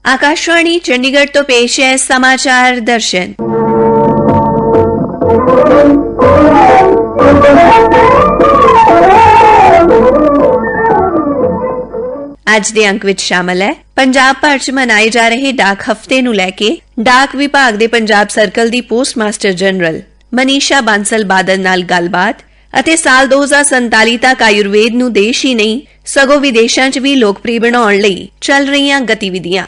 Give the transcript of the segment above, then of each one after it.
आकाशवाणी चंडीगढ़ तो पेश है समाचार दर्शन। ਅੱਜ ਦੇ ਅੰਕ ਵਿੱਚ ਸ਼ਾਮਲ ਹੈ ਪੰਜਾਬ ਭਰ 'ਚ ਮਨਾਏ ਜਾ ਰਹੇ ਡਾਕ ਹਫ਼ਤੇ ਨੂੰ ਲੈ ਕੇ ਡਾਕ ਵਿਭਾਗ ਦੇ ਪੰਜਾਬ ਸਰਕਲ ਦੀ post master general Manisha Bansal Badal ਨਾਲ ਗੱਲਬਾਤ ਅਤੇ ਸਾਲ 2047 ਤੱਕ ਆਯੁਰਵੇਦ ਨੂੰ ਦੇਸ਼ ਹੀ ਨਹੀਂ ਸਗੋਂ ਵਿਦੇਸ਼ਾਂ 'ਚ ਵੀ ਲੋਕਪ੍ਰਿय ਬਣਾਉਣ ਲਈ ਚੱਲ ਰਹੀਆਂ ਗਤੀਵਿਧੀਆਂ।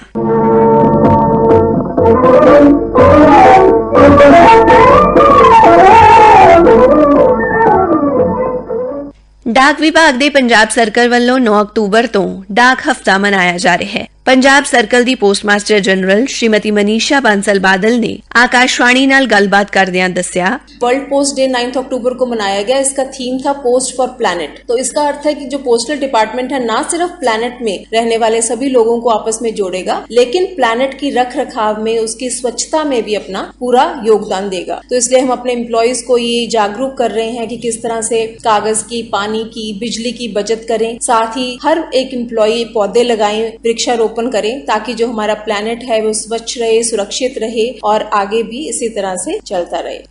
डाक विभाग दे पंजाब सर्कल वालों 9 अक्तूबर तो डाक हफ्ता मनाया जा रहा है। पंजाब सर्कल दी पोस्टमास्टर जनरल श्रीमती मनीषा बांसल बादल ने आकाशवाणी नाल गलबात करदियां दस्सिया, वर्ल्ड पोस्ट डे 9 अक्टूबर को मनाया गया। इसका थीम था पोस्ट फॉर प्लैनेट। तो इसका अर्थ है कि जो पोस्टल डिपार्टमेंट है ना सिर्फ प्लैनेट में रहने वाले सभी लोगों को आपस में जोड़ेगा, लेकिन प्लैनेट की रख रखाव में, उसकी स्वच्छता में भी अपना पूरा योगदान देगा। तो इसलिए हम अपने एम्प्लॉयज को ये जागरूक कर रहे हैं कि किस तरह से कागज की, पानी की, बिजली की बचत करें। साथ ही हर एक एम्प्लॉय पौधे लगाएं, वृक्षारोपण करें, ताकि जो हमारा प्लैनेट है वो स्वच्छ रहे, सुरक्षित रहे और आगे भी इसी तरह से चलता रहे।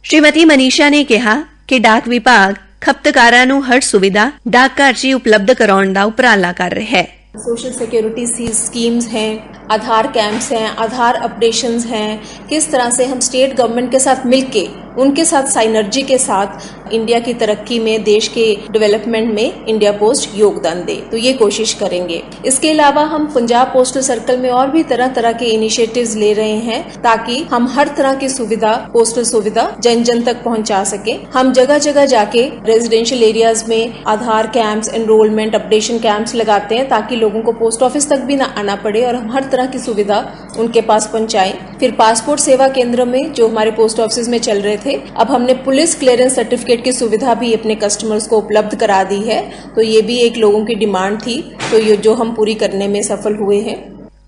श्रीमती मनीषा ने कहा कि डाक विभाग खपतकारां नूं हर सुविधा डाक घर 'ਚ उपलब्ध कराउण दा उपराला कर रहा है। सोशल सिक्योरिटी स्कीम्स हैं, आधार कैंप्स हैं, आधार अपडेशंस हैं। किस तरह से हम स्टेट गवर्नमेंट के साथ मिलके, उनके साथ साइनर्जी के साथ इंडिया की तरक्की में, देश के डेवलपमेंट में इंडिया पोस्ट योगदान दे, तो ये कोशिश करेंगे। इसके अलावा हम पंजाब पोस्टल सर्कल में और भी तरह तरह के इनिशिएटिव्स ले रहे हैं ताकि हम हर तरह की सुविधा, पोस्टल सुविधा जन जन तक पहुंचा सके। हम जगह जगह जाके रेजिडेंशियल एरियाज में आधार कैंप्स, एनरोलमेंट, अपडेशन कैंप्स लगाते हैं ताकि लोगों को पोस्ट ऑफिस तक भी ना आना पड़े और हम हर तरह की सुविधा उनके पास पहुंचाएं। फिर पासपोर्ट सेवा केंद्र में जो हमारे पोस्ट ऑफिस में चल रहे थे, अब हमने पुलिस क्लियरेंस सर्टिफिकेट की सुविधा भी अपने कस्टमर्स को उपलब्ध करा दी है। तो ये भी एक लोगों की डिमांड थी, तो ये जो हम पूरी करने में सफल हुए हैं।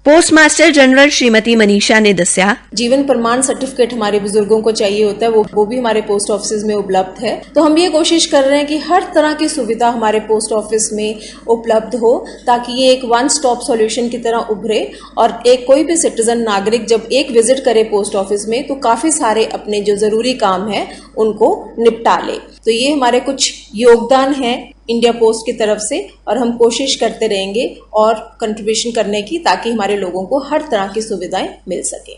पोस्टमास्टर जनरल श्रीमती मनीषा ने दस्या, जीवन प्रमाण सर्टिफिकेट हमारे बुजुर्गों को चाहिए होता है, वो भी हमारे पोस्ट ऑफिस में उपलब्ध है। तो हम ये कोशिश कर रहे हैं कि हर तरह की सुविधा हमारे पोस्ट ऑफिस में उपलब्ध हो ताकि ये एक वन स्टॉप सॉल्यूशन की तरह उभरे और एक कोई भी सिटीजन, नागरिक जब एक विजिट करे पोस्ट ऑफिस में तो काफी सारे अपने जो जरूरी काम है उनको निपटा ले। तो ये हमारे कुछ योगदान है इंडिया पोस्ट की तरफ से और हम कोशिश करते रहेंगे और कंट्रीब्यूशन करने की ताकि हमारे लोगों को हर तरह की सुविधाएं मिल सके।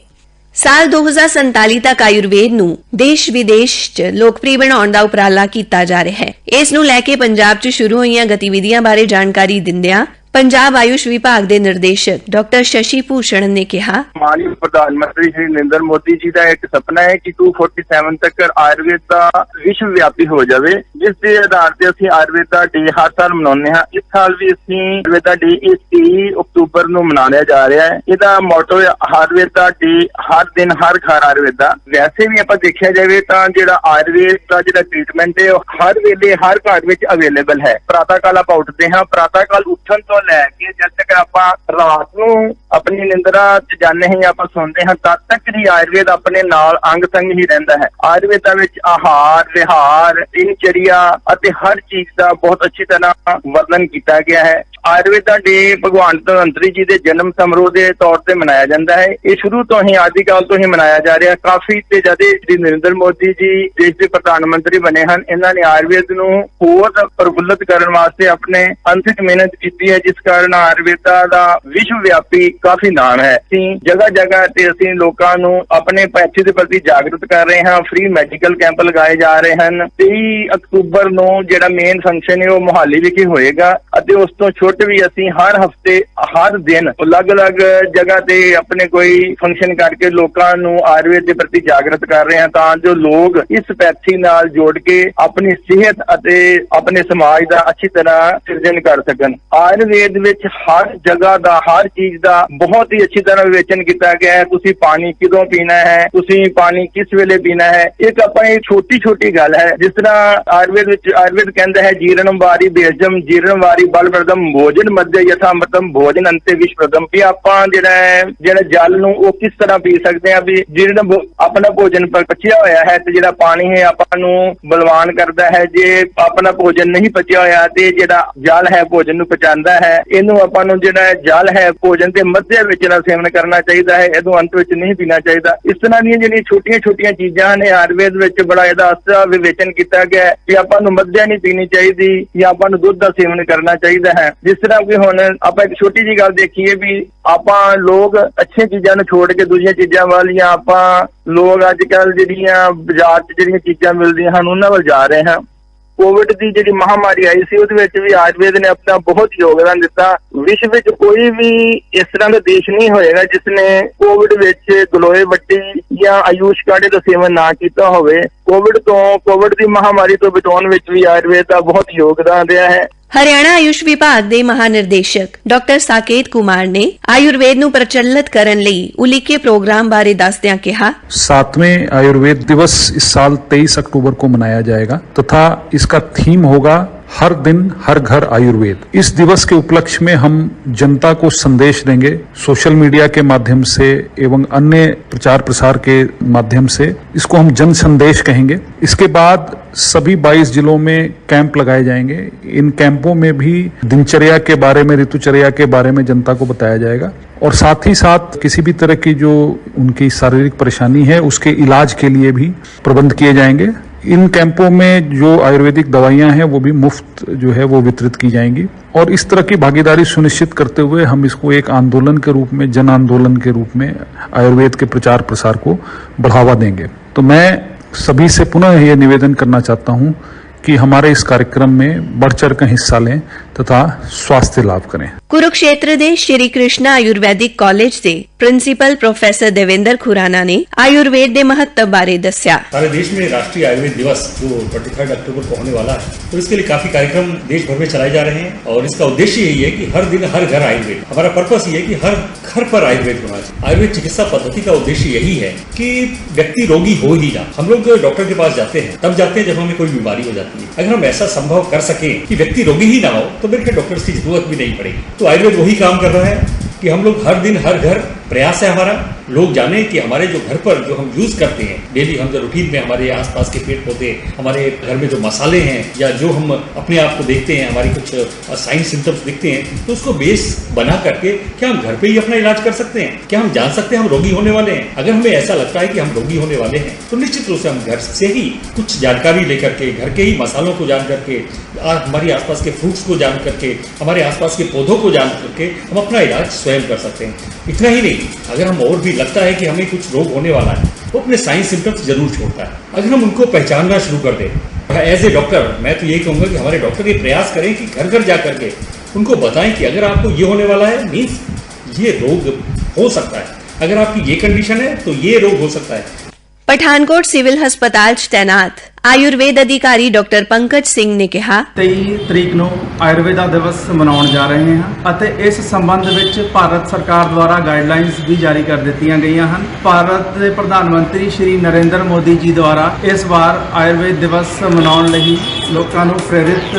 साल 2047 तक आयुर्वेद नूं देश विदेश 'ਚ लोकप्रिय बनाउण दा उपराला कीता जा रहा है। इस नूं लैके पंजाब 'ਚ शुरू होईयां गतिविधियां बारे जानकारी दिंदियां पंजाब आयुष विभाग के निर्देशक डॉक्टर शशि भूषण ने कहा, माननीय प्रधानमंत्री श्री नरेंद्र मोदी जी का एक सपना है कि 247 तक आयुर्वेद का विश्व व्यापी हो जाए, जिस के आधार से असं आयुर्वेद का डे हर साल मनाने हैं। इस साल भी असं आयुर्वेद डे 23 अक्तूबर को मनाया जा रहा है। इसका मोटो आयुर्वेद का डे हर दिन हर घर आयुर्वेद। वैसे भी आप देखा जाए तो जो आयुर्वेद का जो ट्रीटमेंट है हर वेले हर घर में अवेलेबल है। प्रातः काल आप उठते हैं, प्रातः काल उठन तो लैके जब तक आप रात को अपनी निंद्रा च जाने हैं, आप सोते हैं, तब तक ही आयुर्वेद अपने नाल अंग संग ही रहता है। आयुर्वेद विच आहार, विहार, दिनचर्या हर चीज का बहुत अच्छी तरह वर्णन किया गया है। आयुर्वेद डे भगवान धनवंतरी जी के जन्म समारोह के तौर पर मनाया जाता है। ये शुरू तो ही आदिकाल तो ही मनाया जा रहा है। काफी ज्यादा श्री नरेंद्र मोदी जी देश के प्रधानमंत्री बने हैं, इन्होंने आयुर्वेद नूं होर प्रफुल्लित करने वास्ते अपने अंतिम मेहनत की है, जिस कारण आयुर्वेद का विश्व व्यापी काफी नाम है। जगह जगह ते असीं लोकां नूं अपने पैसे के प्रति जागृत कर रहे हैं। फ्री मैडिकल कैंप लगाए जा रहे हैं। 23 अक्तूबर नूं जिहड़ा मेन फंक्शन है वो मोहाली विखे होएगा अते उस तो छुट भी असीं हर हफ्ते हर दिन अलग अलग जगह ते अपने कोई फंक्शन करके लोकां नूं आयुर्वेद के प्रति जागृत कर रहे हैं, तां जो लोग इस पैथी नाल जोड़ के अपनी सेहत अते अपने समाज का अच्छी तरह सिरजन कर सकन। आयुर्वेद विच हर जगह का हर चीज का बहुत ही अच्छी तरह विवेचन किया गया है। तुसी पानी किदों पीना है, तुसी पानी किस वेले पीना है। एक अपनी छोटी छोटी गल है, जिस तरह आयुर्वेद कहता है जीर्ण वारी बेजम, जीर्ण वारी बल प्रदम, भोजन मध्य यथा अमृतम, भोजन अंते विष प्रदम। भी आपां जिहड़ा जल नूं वो किस तरह पी सकते हैं। भी जीर्ण अपना भोजन पचिया होया है ते जिहड़ा पानी है आपां नूं बलवान करता है। जे अपना भोजन नहीं पचिया होया ते जिहड़ा जल है भोजन नूं पचांदा है। इनू आपां नूं जिहड़ा जल है भोजन ते मध्य विच ना सेवन करना चाहिए है, इदों अंत विच नहीं पीना चाहिए। इस तरह दी जिहड़ियां छोटियां छोटियां चीज़ां ने आयुर्वेद विच बड़ा इहदा अच्छा विवेचन किया गया है कि आपां नूं मध्य नहीं पीनी चाहिए या आपां नूं दुध दा सेवन करना चाहिए है। जिस तरह कि हुण आपां एक छोटी जी गल देखीए भी आपां लोग अच्छी चीज़ां नूं छोड़ के दूसरियां चीज़ां वालियां आपां लोग अजकल जिहड़ियां बाजार च जिहड़ियां चीज़ां मिलदियां हन उन्हां वल जा रहे हैं। कोविड की जी महामारी आई सी उहदे विच भी आयुर्वेद ने अपना बहुत योगदान दिता। विश्व में कोई भी इस तरह का देश नहीं होएगा जिसने कोविड विच गलोए बट्टी या आयुष काढ़े का सेवन ना किया होवे। कोविड की महामारी तो बचाने विच भी आयुर्वेद का बहुत योगदान रहा है। हरियाणा आयुष विभाग के महानिर्देशक डॉक्टर साकेत कुमार ने आयुर्वेद नूं प्रचलित करन लई उलीके प्रोग्राम बारे दसदियां कहा, 7वें आयुर्वेद दिवस इस साल 23 अक्टूबर को मनाया जाएगा तथा इसका थीम होगा हर दिन हर घर आयुर्वेद। इस दिवस के उपलक्ष्य में हम जनता को संदेश देंगे सोशल मीडिया के माध्यम से एवं अन्य प्रचार प्रसार के माध्यम से। इसको हम जन संदेश कहेंगे। इसके बाद सभी 22 जिलों में कैंप लगाए जाएंगे। इन कैंपों में भी दिनचर्या के बारे में, ऋतुचर्या के बारे में जनता को बताया जाएगा और साथ ही साथ किसी भी तरह की जो उनकी शारीरिक परेशानी है उसके इलाज के लिए भी प्रबंध किए जाएंगे। इन कैंपों में जो आयुर्वेदिक दवाइयां हैं वो भी मुफ्त जो है वो वितरित की जाएंगी और इस तरह की भागीदारी सुनिश्चित करते हुए हम इसको एक आंदोलन के रूप में, जन आंदोलन के रूप में आयुर्वेद के प्रचार प्रसार को बढ़ावा देंगे। तो मैं सभी से पुनः यह निवेदन करना चाहता हूं कि हमारे इस कार्यक्रम में बढ़ चढ़ कर हिस्सा लें तथा स्वास्थ्य लाभ करें। कुरुक्षेत्र दे श्री कृष्णा आयुर्वैदिक कॉलेज से प्रिंसीपल प्रोफेसर देवेंद्र खुराना ने आयुर्वेद के महत्व बारे दस्या। सारे देश में राष्ट्रीय आयुर्वेद दिवस जो 23 अक्टूबर को होने वाला है तो इसके लिए काफी कार्यक्रम देश भर में चलाए जा रहे हैं और इसका उद्देश्य यही है कि हर दिन हर घर आयुर्वेद। हमारा पर्पस ये है कि हर घर पर आयुर्वेद होना चाहिए। आयुर्वेद चिकित्सा पद्धति का उद्देश्य यही है कि व्यक्ति रोगी हो ही ना। हम लोग डॉक्टर के पास जाते हैं तब जाते हैं जब हमें कोई बीमारी हो जाती है। अगर हम ऐसा संभव कर सके कि व्यक्ति रोगी ही ना हो तो मेरे डॉक्टर की जरूरत भी नहीं पड़ेगी। तो आयुर्वेद वही काम कर रहा है कि हम लोग हर दिन हर घर, प्रयास है हमारा लोग जाने कि हमारे जो घर पर जो हम यूज करते हैं डेली, हम जो रूटीन में हमारे आसपास के पेड़ पौधे, हमारे घर में जो मसाले हैं या जो हम अपने आप को देखते हैं, हमारी कुछ साइन सिम्टम्स दिखते हैं तो उसको बेस बना करके क्या हम घर पे ही अपना इलाज कर सकते हैं? क्या हम जान सकते हैं हम रोगी होने वाले हैं? अगर हमें ऐसा लगता है कि हम रोगी होने वाले हैं तो निश्चित रूप से हम घर से ही कुछ जानकारी लेकर के, घर के ही मसालों को जान करके, हमारे आसपास के फ्रूट्स को जान करके, हमारे आसपास के पौधों को जान करके हम अपना इलाज स्वयं कर सकते हैं। इतना ही नहीं, अगर हम और भी लगता है कि हमें कुछ रोग होने वाला है तो अपने साइन सिम्टम्स जरूर छोड़ता है। अगर हम उनको पहचानना शुरू कर दें, एज ए डॉक्टर मैं तो यही कहूंगा कि हमारे डॉक्टर ये प्रयास करें कि घर घर जा करके उनको बताएं कि अगर आपको ये होने वाला है मीन्स ये रोग हो सकता है, अगर आपकी ये कंडीशन है तो ये रोग हो सकता है। पठानकोट सिविल हस्पताल तैनात आयुर्वेद अधिकारी डॉक्टर पंकज सिंह ने कहा, 23 ਤਰੀਕ ਨੂੰ ਆਯੁਰਵੇਦ ਦਿਵਸ ਮਨਾਉਣ ਜਾ ਰਹੇ ਹਾਂ ਅਤੇ ਇਸ ਸੰਬੰਧ ਵਿੱਚ ਭਾਰਤ ਸਰਕਾਰ ਦੁਆਰਾ ਗਾਈਡਲਾਈਨਸ ਵੀ ਜਾਰੀ ਕਰ ਦਿੱਤੀਆਂ ਗਈਆਂ ਹਨ। ਭਾਰਤ ਦੇ ਪ੍ਰਧਾਨ ਮੰਤਰੀ ਸ਼੍ਰੀ ਨਰਿੰਦਰ ਮੋਦੀ ਜੀ ਦੁਆਰਾ ਇਸ ਵਾਰ ਆਯੁਰਵੇਦ ਦਿਵਸ ਮਨਾਉਣ ਲਈ ਲੋਕਾਂ ਨੂੰ ਪ੍ਰੇਰਿਤ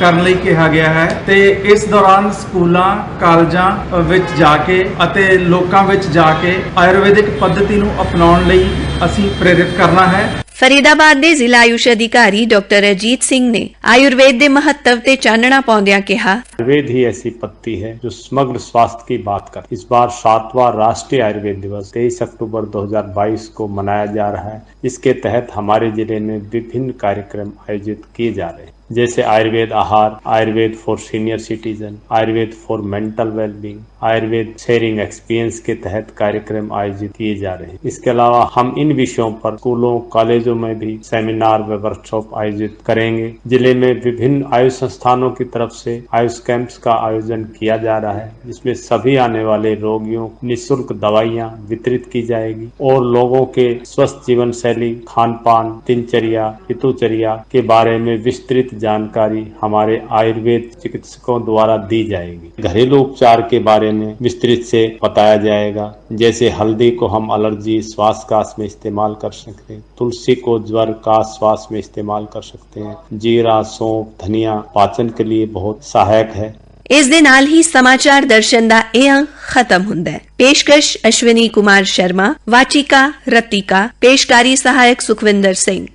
ਕਰਨ ਲਈ ਕਿਹਾ ਗਿਆ ਹੈ ਤੇ ਇਸ ਦੌਰਾਨ ਸਕੂਲਾਂ, ਕਾਲਜਾਂ ਵਿੱਚ ਜਾ ਕੇ ਅਤੇ ਲੋਕਾਂ ਵਿੱਚ ਜਾ ਕੇ ਆਯੁਰਵੈਦਿਕ ਪੱਧਤੀ ਨੂੰ ਅਪਣਾਉਣ ਲਈ ਅਸੀਂ ਪ੍ਰੇਰਿਤ ਕਰਨਾ ਹੈ। फरीदाबाद के जिला आयुष अधिकारी डॉक्टर अजीत सिंह ने आयुर्वेद के महत्व ते चानना पाउंदियां कहा, आयुर्वेद ही ऐसी पद्धति है जो समग्र स्वास्थ्य की बात कर। इस बार 7वां राष्ट्रीय आयुर्वेद दिवस 23 अक्टूबर 2022 को मनाया जा रहा है। इसके तहत हमारे जिले में विभिन्न कार्यक्रम आयोजित किए जा रहे हैं, जैसे आयुर्वेद आहार, Ayurveda for senior citizen, Ayurveda for mental wellbeing, Ayurveda sharing experience के तहत कार्यक्रम आयोजित किए जा रहे हैं। इसके अलावा हम इन विषयों पर स्कूलों, कॉलेजों में भी सेमिनार व वर्कशॉप आयोजित करेंगे। जिले में विभिन्न आयुष संस्थानों की तरफ से आयुष कैंप्स का आयोजन किया जा रहा है, जिसमें सभी आने वाले रोगियों को निःशुल्क दवाइयां वितरित की जाएगी और लोगों के स्वस्थ जीवन शैली, खान पान, दिनचर्या, ऋतुचर्या के बारे में विस्तृत जानकारी हमारे आयुर्वेद चिकित्सकों द्वारा दी जाएगी। घरेलू उपचार के बारे में विस्तृत से बताया जाएगा, जैसे हल्दी को हम एलर्जी, श्वास काश में इस्तेमाल कर सकते हैं, तुलसी को ज्वर, काश, श्वास में इस्तेमाल कर सकते हैं, जीरा, सौंफ, धनिया पाचन के लिए बहुत सहायक है। इस दे नाल ही समाचार दर्शन दा ए अंक खत्म हुंदा है। पेशकश अश्विनी कुमार शर्मा, वाचिका रतिका, पेशकारी सहायक सुखविंदर सिंह।